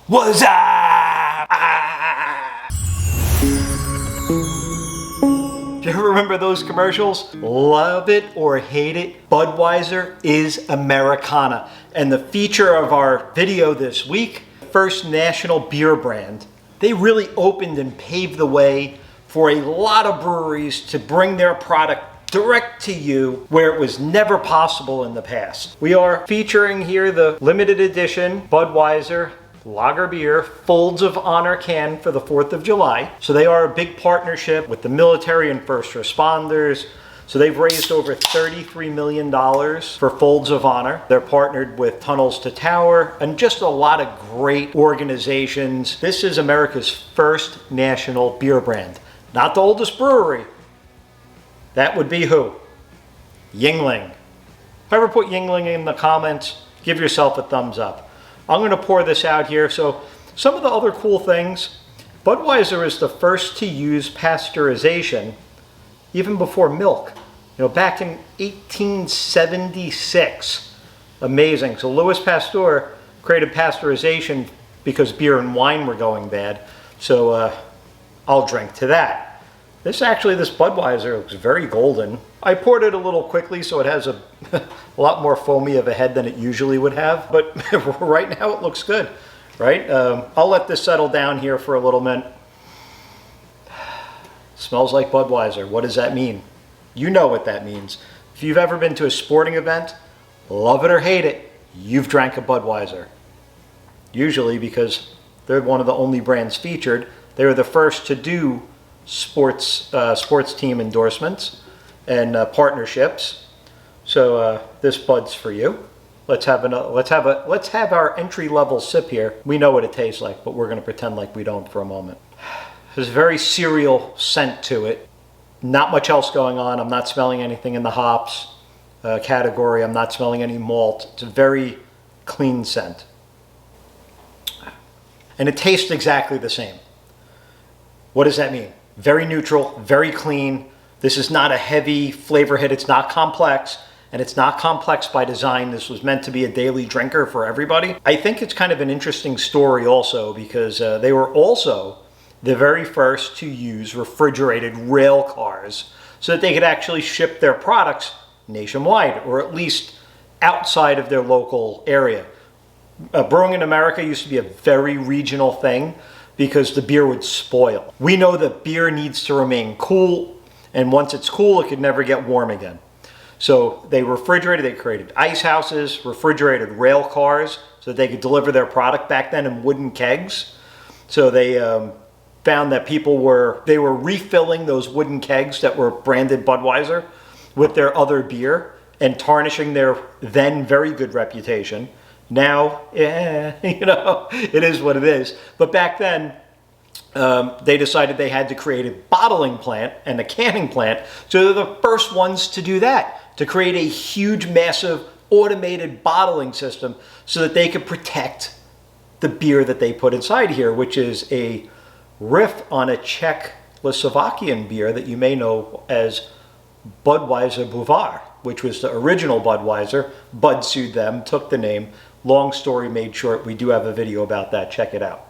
What's up? Do you ever remember those commercials? Love it or hate it, Budweiser is Americana. And the feature of our video this week, first national beer brand, they really opened and paved the way for a lot of breweries to bring their product direct to you where it was never possible in the past. We are featuring here the limited edition Budweiser lager beer Folds of Honor can for the 4th of July. So they are a big partnership with the military and first responders. So they've raised over $33 million for Folds of Honor. They're partnered with Tunnels to Tower and just a lot of great organizations. This is America's first national beer brand. Not the oldest brewery. That would be who? Yuengling. Whoever put Yuengling in the comments, give yourself a thumbs up. I'm going to pour this out here. So some of the other cool things, Budweiser is the first to use pasteurization even before milk. You know, back in 1876. Amazing. So Louis Pasteur created pasteurization because beer and wine were going bad. So I'll drink to that. This Budweiser looks very golden. I poured it a little quickly so it has a lot more foamy of a head than it usually would have, but right now it looks good, right? I'll let this settle down here for a little minute. Smells like Budweiser. What does that mean? You know what that means. If you've ever been to a sporting event, love it or hate it, you've drank a Budweiser. Usually because they're one of the only brands featured. They were the first to do sports team endorsements and partnerships. So this Bud's for you. Let's have our entry-level sip here. We know what it tastes like, but we're going to pretend like we don't for a moment. There's a very cereal scent to it. Not much else going on. I'm not smelling anything in the hops category. I'm not smelling any malt. It's a very clean scent. And it tastes exactly the same. What does that mean? Very neutral, very clean. This is not a heavy flavor hit. It's not complex, and it's not complex by design. This was meant to be a daily drinker for everybody. I think it's kind of an interesting story also because they were also the very first to use refrigerated rail cars so that they could actually ship their products nationwide or at least outside of their local area. Brewing in America used to be a very regional thing because the beer would spoil. We know that beer needs to remain cool, and once it's cool, it could never get warm again. So they refrigerated, they created ice houses, refrigerated rail cars so that they could deliver their product back then in wooden kegs. So they found that they were refilling those wooden kegs that were branded Budweiser with their other beer and tarnishing their then very good reputation. Now, you know, it is what it is. But back then, they decided they had to create a bottling plant and a canning plant. So they're the first ones to do that, to create a huge, massive, automated bottling system so that they could protect the beer that they put inside here, which is a riff on a Czechoslovakian beer that you may know as Budweiser Boulevard, which was the original Budweiser. Bud sued them, took the name. Long story made short, we do have a video about that. Check it out.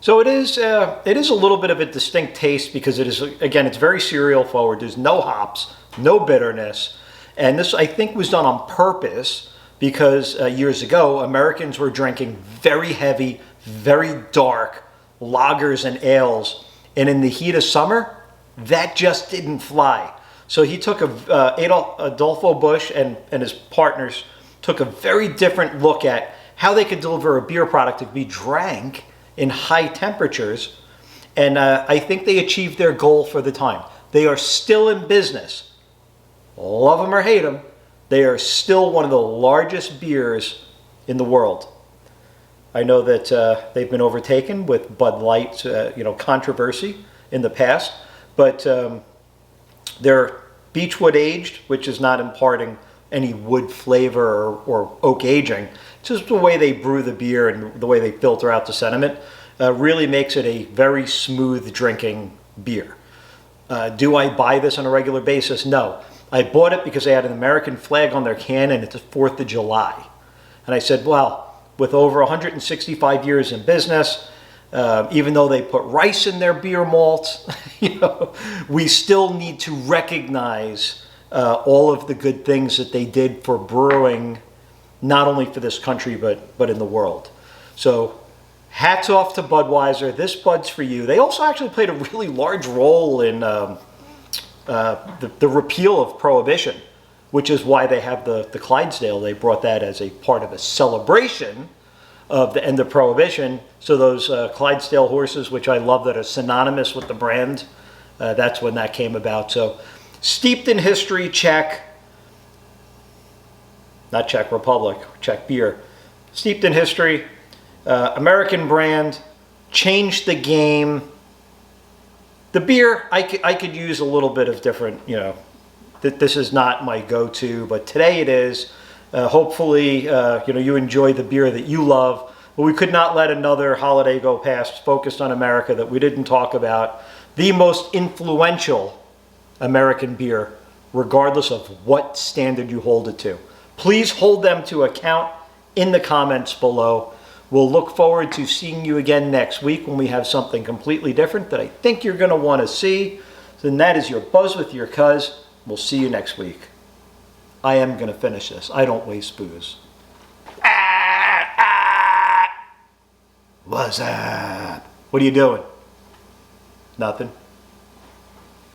So it is a little bit of a distinct taste because it is, again, it's very cereal forward. There's no hops, no bitterness. And this, I think, was done on purpose because years ago, Americans were drinking very heavy, very dark lagers and ales. And in the heat of summer, that just didn't fly. So he took Adolfo Busch and his partners took a very different look at how they could deliver a beer product to be drank in high temperatures. And I think they achieved their goal for the time. They are still in business. Love them or hate them, they are still one of the largest beers in the world. I know that they've been overtaken with Bud Light, controversy in the past, but they're Beechwood aged, which is not imparting any wood flavor or oak aging. It's just the way they brew the beer and the way they filter out the sediment really makes it a very smooth drinking beer. Do I buy this on a regular basis? No. I bought it because they had an American flag on their can and it's the 4th of July. And I said, well, with over 165 years in business. Even though they put rice in their beer malt, we still need to recognize all of the good things that they did for brewing, not only for this country, but in the world. So hats off to Budweiser. This Bud's for you. They also actually played a really large role in the repeal of Prohibition, which is why they have the Clydesdale. They brought that as a part of a celebration of the end of Prohibition. So those Clydesdale horses, which I love that are synonymous with the brand, that's when that came about. So steeped in history, Czech, not Czech Republic, Czech beer. Steeped in history, American brand, changed the game. The beer, I could use a little bit of different, this is not my go-to, but today it is. Hopefully, you enjoy the beer that you love. But we could not let another holiday go past focused on America that we didn't talk about the most influential American beer, regardless of what standard you hold it to. Please hold them to account in the comments below. We'll look forward to seeing you again next week when we have something completely different that I think you're going to want to see. And that is your Buzz with your Cuz. We'll see you next week. I am going to finish this. I don't waste booze. What's up? What are you doing? Nothing.